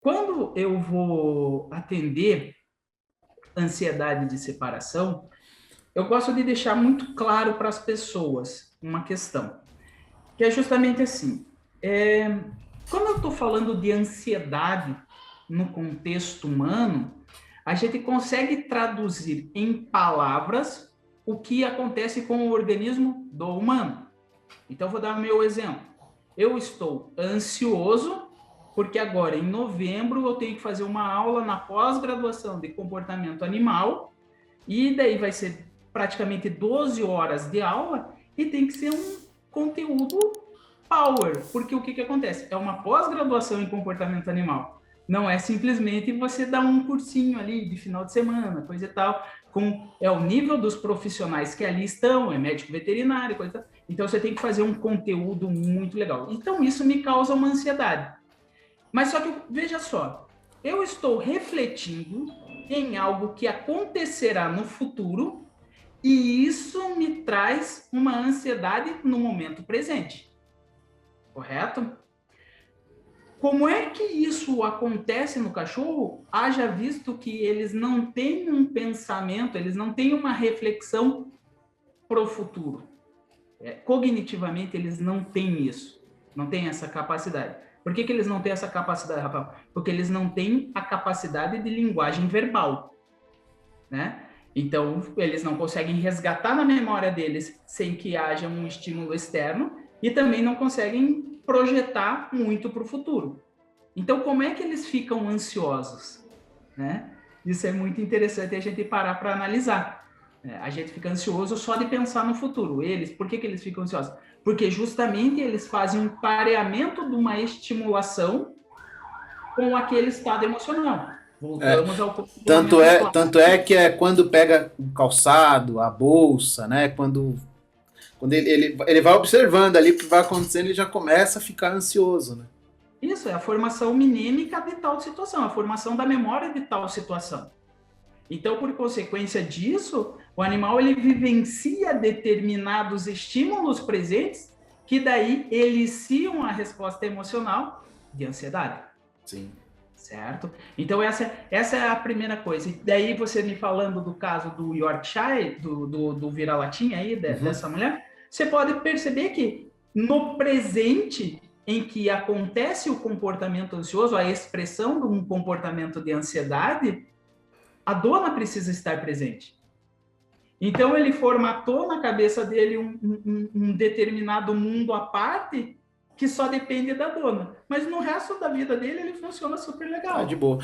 Quando eu vou atender ansiedade de separação, eu gosto de deixar muito claro para as pessoas uma questão, que é justamente assim: é, quando eu estou falando de ansiedade no contexto humano, a gente consegue traduzir em palavras o que acontece com o organismo do humano. Então, vou dar o meu exemplo. Eu estou ansioso porque agora, em novembro, eu tenho que fazer uma aula na pós-graduação de comportamento animal e daí vai ser praticamente 12 horas de aula e tem que ser um conteúdo power, porque o que, que acontece? É uma pós-graduação em comportamento animal. Não é simplesmente você dar um cursinho ali de final de semana, coisa e tal, é o nível dos profissionais que ali estão, é médico veterinário, coisa e tal. Então você tem que fazer um conteúdo muito legal. Então isso me causa uma ansiedade. Mas só que veja só, eu estou refletindo em algo que acontecerá no futuro e isso me traz uma ansiedade no momento presente, correto? Como é que isso acontece no cachorro? Haja visto que eles não têm um pensamento, eles não têm uma reflexão para o futuro. Cognitivamente, eles não têm isso, não têm essa capacidade. Por que, que eles não têm essa capacidade, Rafael? Porque eles não têm a capacidade de linguagem verbal, né? Então, eles não conseguem resgatar na memória deles sem que haja um estímulo externo e também não conseguem projetar muito para o futuro. Então, como é que eles ficam ansiosos, né? Isso é muito interessante a gente parar para analisar. A gente fica ansioso só de pensar no futuro. Eles, por que, que eles ficam ansiosos? Porque justamente eles fazem um pareamento de uma estimulação com aquele estado emocional. É, Voltamos ao comportamento tanto é que é quando pega o calçado, a bolsa, né? Quando ele vai observando ali o que vai acontecendo, ele já começa a ficar ansioso, né? Isso é a formação minêmica de tal situação, a formação da memória de tal situação. Então, por consequência disso, o animal ele vivencia determinados estímulos presentes que daí eliciam a resposta emocional de ansiedade. Sim. Certo? Então, essa é a primeira coisa. E daí, você me falando do caso do Yorkshire, do vira-latinha aí, Uhum. dessa mulher, você pode perceber que no presente em que acontece o comportamento ansioso, a expressão de um comportamento de ansiedade, a dona precisa estar presente. Então, ele formatou na cabeça dele um determinado mundo à parte que só depende da dona. Mas no resto da vida dele, ele funciona super Tá de legal. boa.